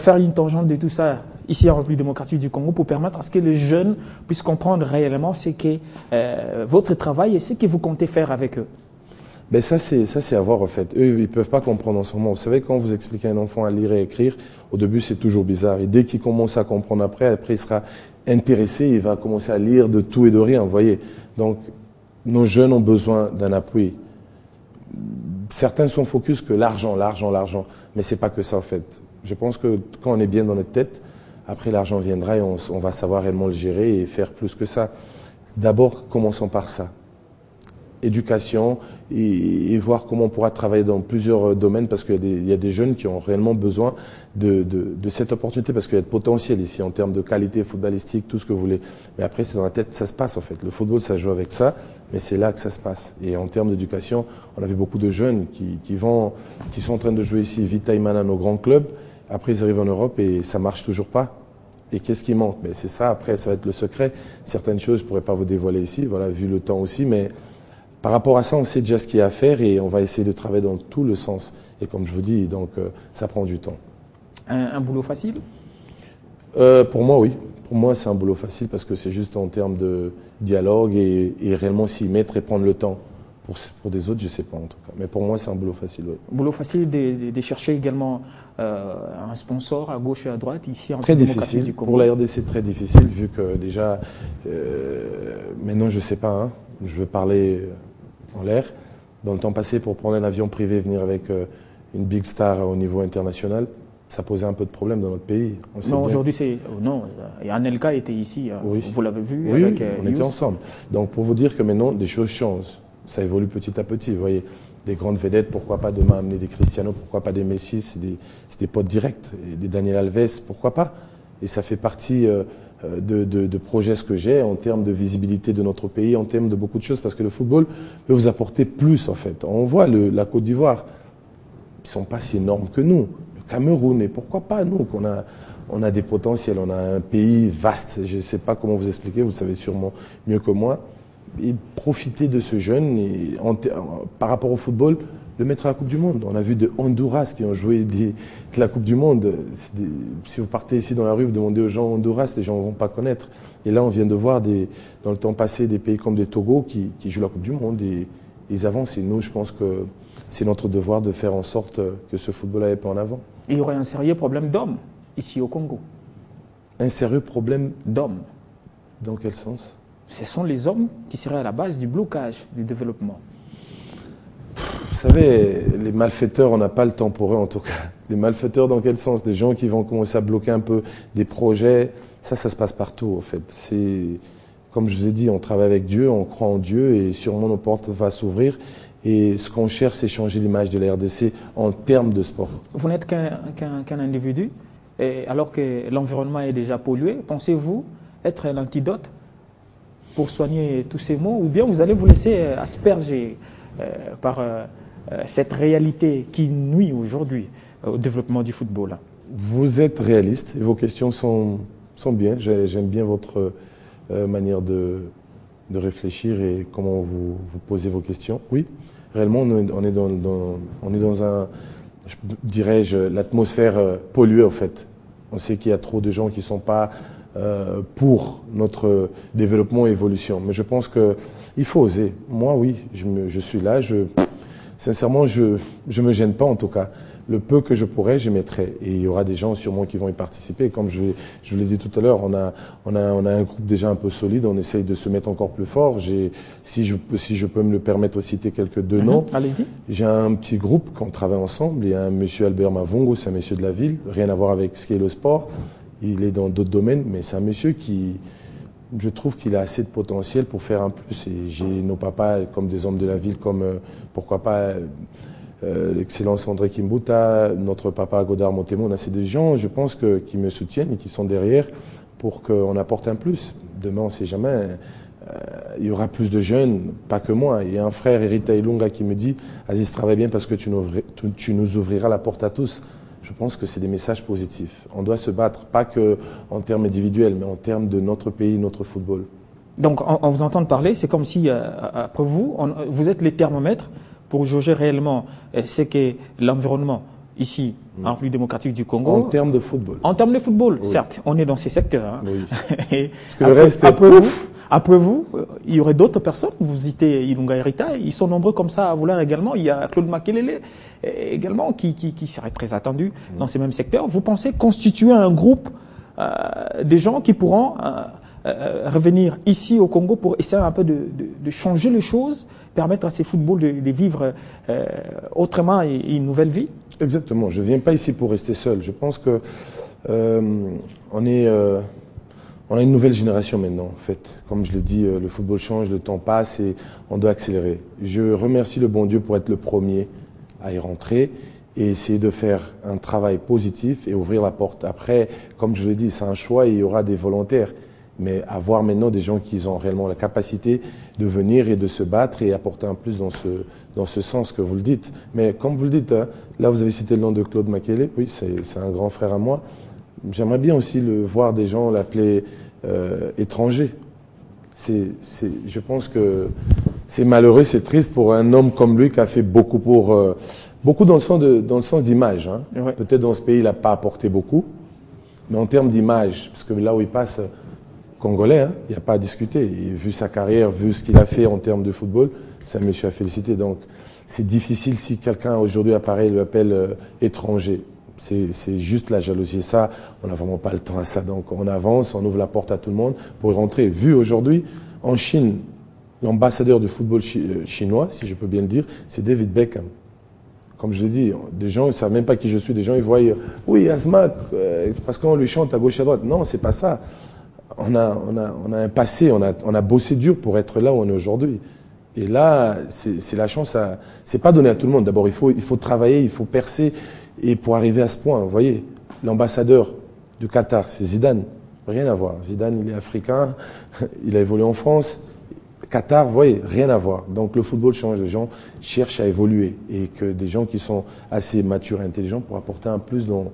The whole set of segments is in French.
faire une tangente de tout ça ici en République démocratique du Congo pour permettre à ce que les jeunes puissent comprendre réellement ce que votre travail et ce que vous comptez faire avec eux. Ben ça c'est à voir en fait. Eux, ils peuvent pas comprendre en ce moment. Vous savez, quand vous expliquez à un enfant à lire et écrire, au début c'est toujours bizarre. Et dès qu'il commence à comprendre après il sera intéressé, il va commencer à lire de tout et de rien, vous voyez. Donc, nos jeunes ont besoin d'un appui. Certains sont focus que l'argent, mais c'est pas que ça en fait. Je pense que quand on est bien dans notre tête, après l'argent viendra et on va savoir réellement le gérer et faire plus que ça. D'abord, commençons par ça. Éducation et voir comment on pourra travailler dans plusieurs domaines parce qu'il y a des jeunes qui ont réellement besoin de cette opportunité parce qu'il y a de potentiel ici en termes de qualité footballistique, tout ce que vous voulez. Mais après, c'est dans la tête, ça se passe en fait. Le football, ça joue avec ça, mais c'est là que ça se passe. Et en termes d'éducation, on a vu beaucoup de jeunes qui sont en train de jouer ici Vita Imana, nos grands clubs. Après, ils arrivent en Europe et ça marche toujours pas. Et qu'est-ce qui manque? Mais c'est ça, après, ça va être le secret. Certaines choses, je ne pourrais pas vous dévoiler ici, voilà, vu le temps aussi, mais par rapport à ça, on sait déjà ce qu'il y a à faire et on va essayer de travailler dans tout le sens. Et comme je vous dis, donc, ça prend du temps. Un boulot facile? Pour moi, oui. Pour moi, c'est un boulot facile parce que c'est juste en termes de dialogue et réellement s'y mettre et prendre le temps. Pour des autres, je ne sais pas en tout cas. Mais pour moi, c'est un boulot facile, oui. Boulot facile de chercher également un sponsor à gauche et à droite ici en Très difficile. Du Congo. Pour la RDC, très difficile vu que déjà, maintenant, je ne sais pas, hein, je veux parler en l'air. Dans le temps passé, pour prendre un avion privé, venir avec une big star au niveau international, ça posait un peu de problème dans notre pays. Non, aujourd'hui, c'est... Non, Anelka était ici, oui. Vous l'avez vu oui, avec on était ensemble. Donc, pour vous dire que maintenant, des choses changent. Ça évolue petit à petit, vous voyez. Des grandes vedettes, pourquoi pas demain amener des Cristiano, pourquoi pas des Messi, c'est des potes directs. Et des Daniel Alves, pourquoi pas. Et ça fait partie de projets que j'ai en termes de visibilité de notre pays, en termes de beaucoup de choses, parce que le football peut vous apporter plus en fait. On voit la Côte d'Ivoire, ils ne sont pas si énormes que nous. Le Cameroun, et pourquoi pas nous, on a des potentiels, on a un pays vaste, je ne sais pas comment vous expliquer, vous savez sûrement mieux que moi. Et profiter de ce jeune et par rapport au football, le mettre à la Coupe du Monde. On a vu de Honduras qui ont joué de la Coupe du Monde. Si vous partez ici dans la rue, vous demandez aux gens Honduras, les gens ne vont pas connaître. Et là, on vient de voir dans le temps passé des pays comme des Togo qui jouent la Coupe du Monde et ils avancent. Et nous, je pense que c'est notre devoir de faire en sorte que ce football aille pas en avant. Il y aurait un sérieux problème d'hommes ici au Congo. Un sérieux problème d'hommes. Dans quel sens? Ce sont les hommes qui seraient à la base du blocage du développement. Vous savez, les malfaiteurs, on n'a pas le temps pour eux en tout cas. Les malfaiteurs dans quel sens? Des gens qui vont commencer à bloquer un peu des projets. Ça se passe partout en fait. C'est, comme je vous ai dit, on travaille avec Dieu, on croit en Dieu et sûrement nos portes vont s'ouvrir. Et ce qu'on cherche, c'est changer l'image de la RDC en termes de sport. Vous n'êtes qu'un individu, et alors que l'environnement est déjà pollué. Pensez-vous être un antidote pour soigner tous ces maux, ou bien vous allez vous laisser asperger par cette réalité qui nuit aujourd'hui au développement du football? Vous êtes réaliste et vos questions sont bien. J'aime bien votre manière de réfléchir et comment vous posez vos questions. Oui, réellement, on est dans un, dirais-je, l'atmosphère polluée en fait. On sait qu'il y a trop de gens qui ne sont pas pour notre développement et évolution. Mais je pense qu'il faut oser. Moi, oui, je suis là. Sincèrement, je ne me gêne pas en tout cas. Le peu que je pourrais, je mettrai. Et il y aura des gens sûrement qui vont y participer. Comme je vous l'ai dit tout à l'heure, on a un groupe déjà un peu solide. On essaye de se mettre encore plus fort. Si je peux me le permettre de citer quelques deux noms. Allez-y. J'ai un petit groupe qu'on travaille ensemble. Il y a un monsieur Albert Mavongo, c'est un monsieur de la ville. Rien à voir avec ce qui est le sport. Il est dans d'autres domaines, mais c'est un monsieur qui, je trouve qu'il a assez de potentiel pour faire un plus. Et j'ai nos papas comme des hommes de la ville, comme pourquoi pas l'excellence André Kimbuta, notre papa Godard Montemo. On a ces des gens, je pense, qui me soutiennent et qui sont derrière pour qu'on apporte un plus. Demain, on ne sait jamais. Il y aura plus de jeunes, pas que moi. Il y a un frère, Erita Ilunga, qui me dit « Aziz, travaille bien parce que tu nous ouvriras la porte à tous ». Je pense que c'est des messages positifs. On doit se battre, pas qu'en termes individuels, mais en termes de notre pays, notre football. Donc, en vous entendant parler, c'est comme si, après vous, vous êtes les thermomètres pour jauger réellement ce qu'est l'environnement ici, en République démocratique du Congo. En termes de football. En termes de football, certes, on est dans ces secteurs. Hein. Oui. Et Parce que le reste est ouf. Après vous, il y aurait d'autres personnes. Vous citez Ilunga Erita, ils sont nombreux comme ça à vouloir également. Il y a Claude Makelele également qui serait très attendu dans ces mêmes secteurs. Vous pensez constituer un groupe des gens qui pourront revenir ici au Congo pour essayer un peu de changer les choses, permettre à ces footballs de vivre autrement et une nouvelle vie? Exactement. Je ne viens pas ici pour rester seul. Je pense que on a une nouvelle génération maintenant, en fait. Comme je l'ai dit, le football change, le temps passe et on doit accélérer. Je remercie le bon Dieu pour être le premier à y rentrer et essayer de faire un travail positif et ouvrir la porte. Après, comme je l'ai dit, c'est un choix et il y aura des volontaires. Mais avoir maintenant des gens qui ont réellement la capacité de venir et de se battre et apporter un plus dans ce sens que vous le dites. Mais comme vous le dites, hein, là vous avez cité le nom de Claude Makelele, oui, c'est un grand frère à moi. J'aimerais bien aussi voir des gens l'appeler étranger. Je pense que c'est malheureux, c'est triste pour un homme comme lui qui a fait beaucoup beaucoup dans le sens d'image. Hein. Ouais. Peut-être dans ce pays, il n'a pas apporté beaucoup, mais en termes d'image, parce que là où il passe, Congolais, hein, il n'y a pas à discuter. Et vu sa carrière, vu ce qu'il a fait en termes de football, c'est un monsieur à féliciter. Donc c'est difficile si quelqu'un aujourd'hui apparaît et l'appelle étranger. C'est juste la jalousie. Et ça, on n'a vraiment pas le temps à ça. Donc on avance, on ouvre la porte à tout le monde pour y rentrer. Vu aujourd'hui, en Chine, l'ambassadeur du football chinois, si je peux bien le dire, c'est David Beckham. Comme je l'ai dit, des gens ne savent même pas qui je suis. Des gens, ils voient, oui, Asma, parce qu'on lui chante à gauche et à droite. Non, c'est pas ça. On a un passé, on a bossé dur pour être là où on est aujourd'hui. Et là, c'est la chance c'est pas donné à tout le monde. D'abord, il faut travailler, il faut percer. Et pour arriver à ce point, vous voyez, l'ambassadeur du Qatar, c'est Zidane. Rien à voir. Zidane, il est africain, il a évolué en France. Qatar, vous voyez, rien à voir. Donc le football change, les gens cherchent à évoluer. Et que des gens qui sont assez matures et intelligents pour apporter un plus dans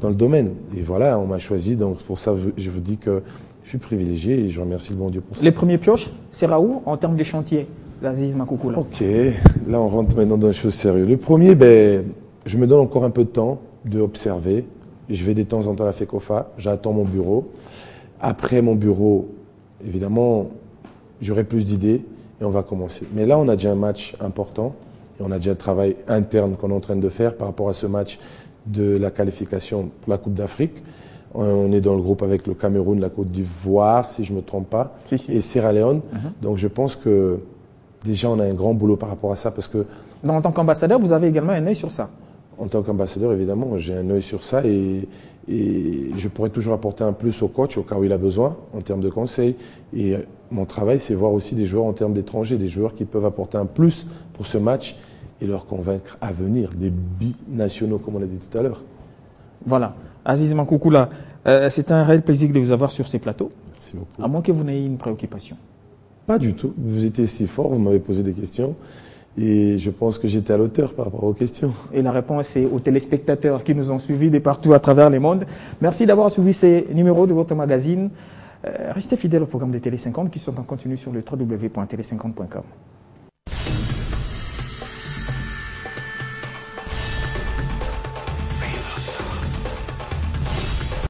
le domaine. Et voilà, on m'a choisi. Donc c'est pour ça que je vous dis que je suis privilégié et je remercie le bon Dieu pour ça. Les premiers pioches, c'est où en termes de chantier, Aziz Makoukoula? Ok, là on rentre maintenant dans des choses sérieuses. Le premier, je me donne encore un peu de temps d'observer. Je vais de temps en temps à la FECOFA, j'attends mon bureau. Après mon bureau, évidemment, j'aurai plus d'idées et on va commencer. Mais là, on a déjà un match important et on a déjà un travail interne qu'on est en train de faire par rapport à ce match de la qualification pour la Coupe d'Afrique. On est dans le groupe avec le Cameroun, la Côte d'Ivoire, si je ne me trompe pas, et Sierra Leone. Donc je pense que déjà on a un grand boulot par rapport à ça parce que... Donc, en tant qu'ambassadeur, vous avez également un œil sur ça? En tant qu'ambassadeur, évidemment, j'ai un œil sur ça et je pourrais toujours apporter un plus au coach au cas où il a besoin en termes de conseils. Et mon travail, c'est voir aussi des joueurs en termes d'étrangers, des joueurs qui peuvent apporter un plus pour ce match et leur convaincre à venir, des binationaux comme on l'a dit tout à l'heure. Voilà. Aziz Makoukoula, c'est un réel plaisir de vous avoir sur ces plateaux. Merci beaucoup. À moins que vous n'ayez une préoccupation. Pas du tout. Vous étiez si fort, vous m'avez posé des questions. Et je pense que j'étais à l'auteur par rapport aux questions. Et la réponse est aux téléspectateurs qui nous ont suivis de partout à travers le monde. Merci d'avoir suivi ces numéros de votre magazine. Restez fidèles au programme de Télé 50 qui sont en continu sur le www.tele50.com.